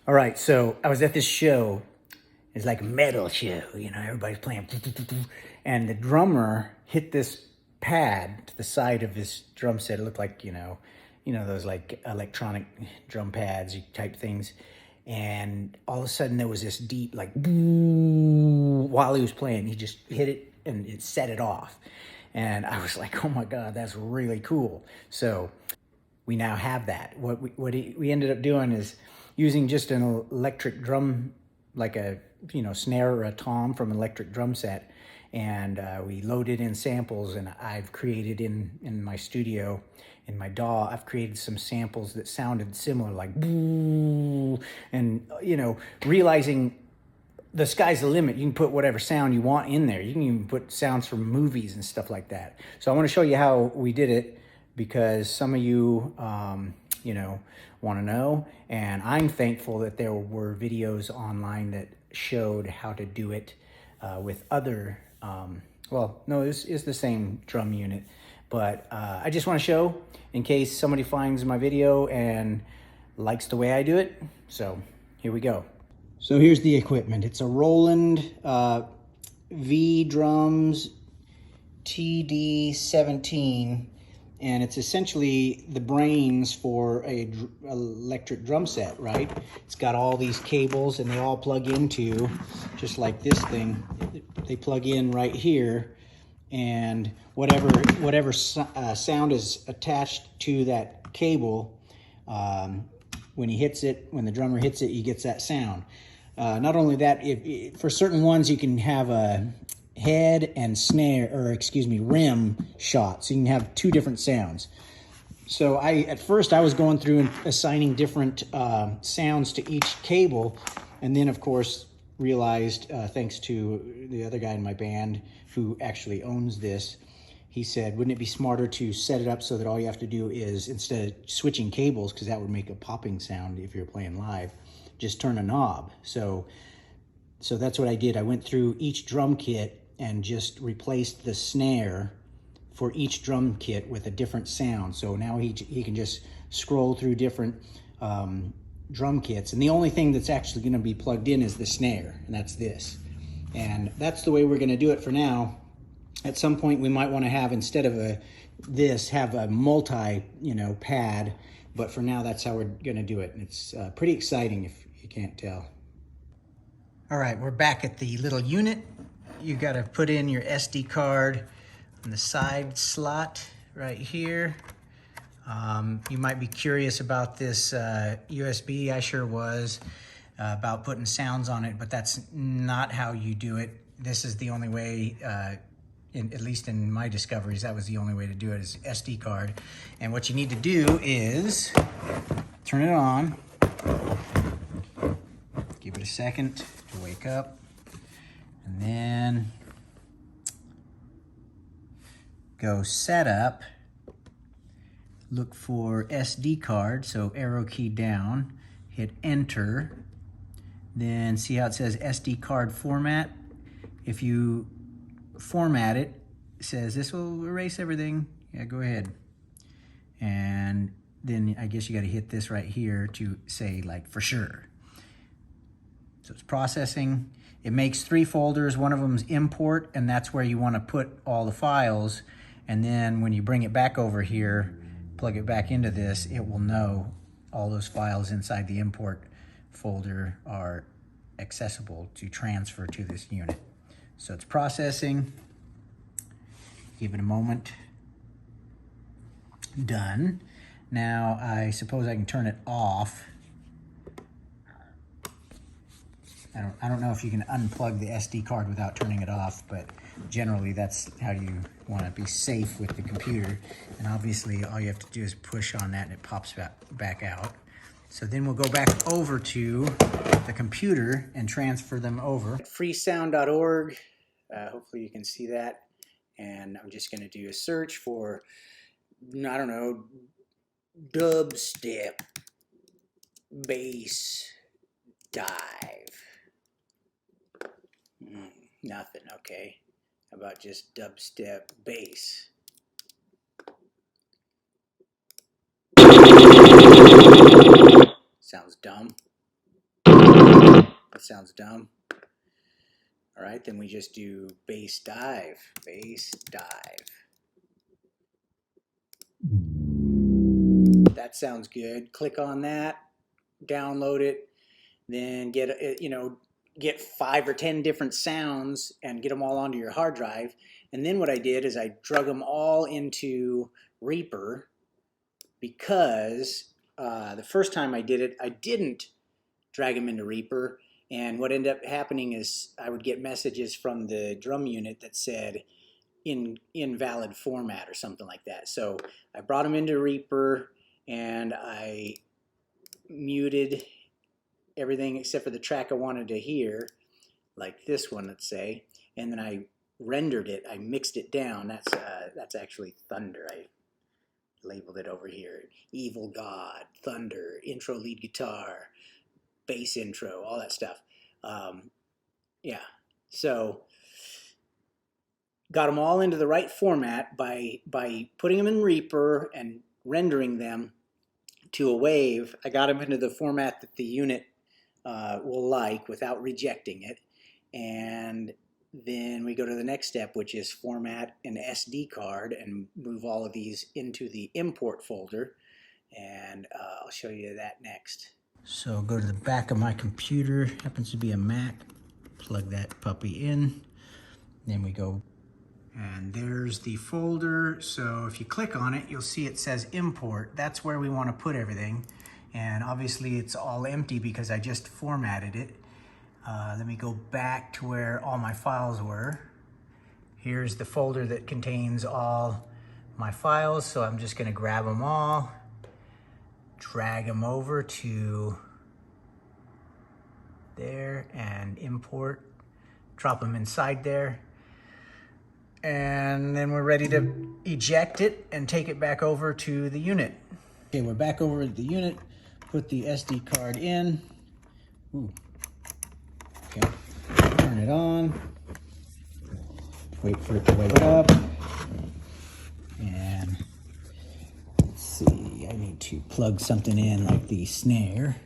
All right, so I was at this show. It's like a metal show, you know, everybody's playing. And the drummer hit this pad to the side of his drum set. It looked like, those like electronic drum pads type things. And all of a sudden there was this deep like boo while he was playing. He just hit it and it set it off. And I was like, oh my God, that's really cool. So we now have that. What we ended up doing is using just an electric drum, like a snare or a tom from an electric drum set, and we loaded in samples. And I've created in my studio, in my DAW, I've created some samples that sounded similar, like boo, and realizing the sky's the limit. You can put whatever sound you want in there. You can even put sounds from movies and stuff like that. So I want to show you how we did it, because some of you, want to know. And I'm thankful that there were videos online that showed how to do it with other, this is the same drum unit. But I just want to show in case somebody finds my video and likes the way I do it. So here we go. So here's the equipment. It's a Roland V-Drums TD-17, and it's essentially the brains for a electric drum set, right? It's got all these cables, and they all plug into, just like this thing, they plug in right here, and whatever sound is attached to that cable, when the drummer hits it, he gets that sound. Not only that, for certain ones you can have a head and rim shot, so you can have two different sounds. So at first I was going through and assigning different sounds to each cable, and then of course realized, thanks to the other guy in my band who actually owns this, he said, wouldn't it be smarter to set it up so that all you have to do is, instead of switching cables, because that would make a popping sound if you're playing live, just turn a knob. So that's what I did. I went through each drum kit and just replaced the snare for each drum kit with a different sound. So now he can just scroll through different drum kits. And the only thing that's actually going to be plugged in is the snare, and that's this. And that's the way we're going to do it for now. At some point we might want to have, instead of have a multi pad, but for now that's how we're going to do it. And it's pretty exciting if you can't tell. All right, we're back at the little unit. You got to put in your SD card on the side slot right here. You might be curious about this USB. I sure was, about putting sounds on it, but that's not how you do it. This is the only way, at least in my discoveries, that was the only way to do it, is SD card. And what you need to do is turn it on. Give it a second to wake up. And then go setup, look for SD card, so arrow key down, hit enter, then see how it says SD card format. If you format it, it says this will erase everything. Yeah, go ahead. And then I guess you got to hit this right here to say, like, for sure. So it's processing. It makes 3 folders. One of them is import, and that's where you want to put all the files. And then when you bring it back over here, plug it back into this, it will know all those files inside the import folder are accessible to transfer to this unit. So it's processing. Give it a moment. Done. Now I suppose I can turn it off. I don't know if you can unplug the SD card without turning it off, but generally that's how you want to be safe with the computer. And obviously all you have to do is push on that and it pops back out. So then we'll go back over to the computer and transfer them over. Freesound.org, hopefully you can see that. And I'm just going to do a search for, I don't know, dubstep bass dive. Nothing, okay. How about just dubstep bass? Sounds dumb. that sounds dumb. All right, then we just do bass dive, bass dive. That sounds good. Click on that, download it, then get, get 5 or 10 different sounds and get them all onto your hard drive. And then what I did is I drug them all into Reaper, because the first time I did it, I didn't drag them into Reaper. And what ended up happening is I would get messages from the drum unit that said invalid format or something like that. So I brought them into Reaper and I muted everything except for the track I wanted to hear, like this one, let's say, and then I rendered it. I mixed it down. That's actually Thunder. I labeled it over here. Evil God, Thunder, intro lead guitar, bass intro, all that stuff. Yeah, so got them all into the right format by putting them in Reaper and rendering them to a wave. I got them into the format that the unit will like without rejecting it. And then we go to the next step, which is format an SD card and move all of these into the import folder. And I'll show you that next. So go to the back of my computer, happens to be a Mac, plug that puppy in. Then we go, and there's the folder. So if you click on it, you'll see it says import. That's where we want to put everything. And obviously it's all empty because I just formatted it. Let me go back to where all my files were. Here's the folder that contains all my files. So I'm just gonna grab them all, drag them over to there and import, drop them inside there. And then we're ready to eject it and take it back over to the unit. Okay, we're back over at the unit. Put the SD card in. Ooh. Okay, turn it on. Wait for it to wake up. And let's see, I need to plug something in like the snare.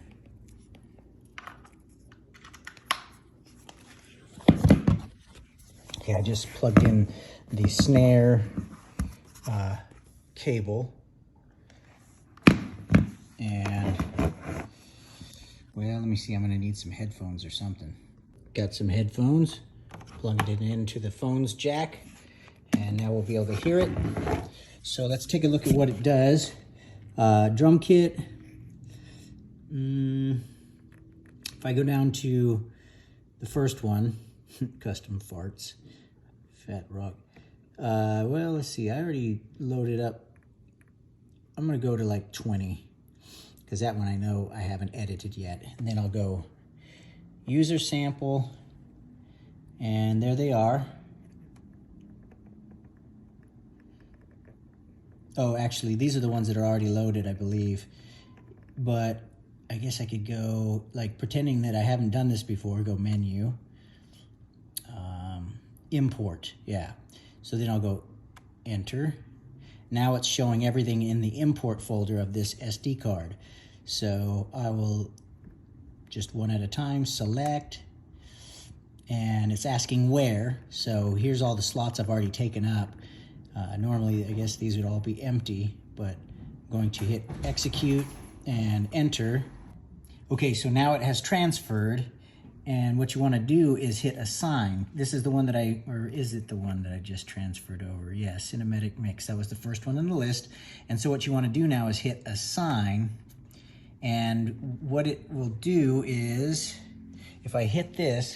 Okay, I just plugged in the snare cable. And, well, let me see, I'm gonna need some headphones or something. Got some headphones, plugged it into the phone's jack, and now we'll be able to hear it. So let's take a look at what it does. Drum kit. If I go down to the first one, custom farts, Fat Rock. Well, let's see, I already loaded up. I'm gonna go to like 20, because that one I know I haven't edited yet. And then I'll go user sample, and there they are. Oh, actually, these are the ones that are already loaded, I believe. But I guess I could go, like, pretending that I haven't done this before, go menu, import, yeah. So then I'll go enter. Now it's showing everything in the import folder of this SD card. So I will just one at a time select, and it's asking where. So here's all the slots I've already taken up. Normally, I guess these would all be empty, but I'm going to hit execute and enter. Okay, so now it has transferred, and what you want to do is hit assign. This is the one that or is it the one that I just transferred over? Yes, Cinematic Mix. That was the first one on the list. And so what you want to do now is hit assign, and what it will do is, if I hit this,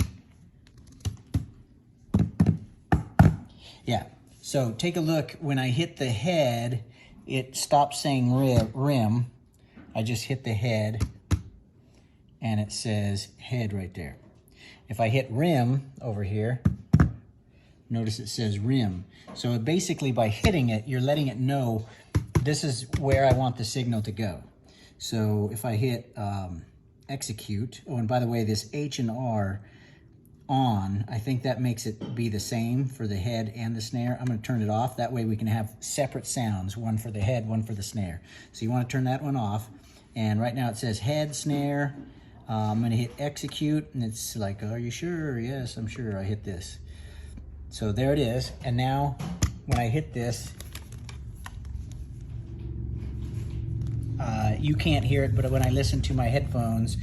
yeah. So take a look, when I hit the head, it stops saying rim. I just hit the head, and it says head right there. If I hit rim over here, notice it says rim. So basically by hitting it, you're letting it know this is where I want the signal to go. So if I hit execute, oh, and by the way, this H and R on, I think that makes it be the same for the head and the snare. I'm gonna turn it off. That way we can have separate sounds, one for the head, one for the snare. So you wanna turn that one off. And right now it says head, snare, I'm gonna hit execute, and it's like, are you sure? Yes, I'm sure. I hit this. So there it is. And now when I hit this, you can't hear it, but when I listen to my headphones,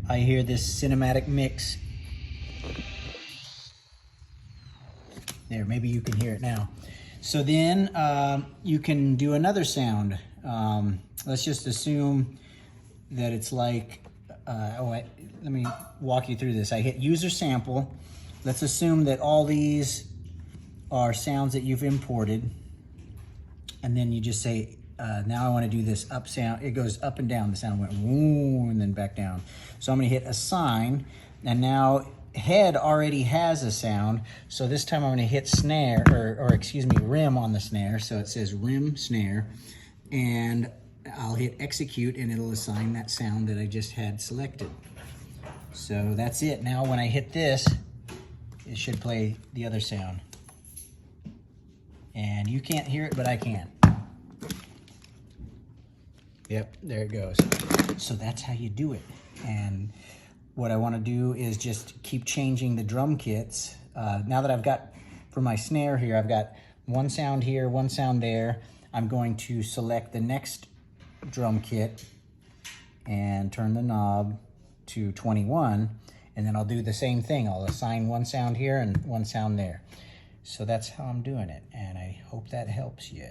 I hear this cinematic mix. There, maybe you can hear it now. So then you can do another sound. Let's just assume that it's like, let me walk you through this. I hit user sample. Let's assume that all these are sounds that you've imported. And then you just say, now I want to do this up sound. It goes up and down. The sound went woo and then back down. So I'm going to hit assign, and now head already has a sound. So this time I'm going to hit snare, or excuse me, rim on the snare. So it says rim snare, and I'll hit execute, and it'll assign that sound that I just had selected. So that's it. Now when I hit this, it should play the other sound. And you can't hear it, but I can. Yep, there it goes. So that's how you do it. And what I want to do is just keep changing the drum kits. Now that I've got, for my snare here, I've got one sound here, one sound there. I'm going to select the next drum kit and turn the knob to 21, and then I'll do the same thing. I'll assign one sound here and one sound there. So that's how I'm doing it, and I hope that helps you.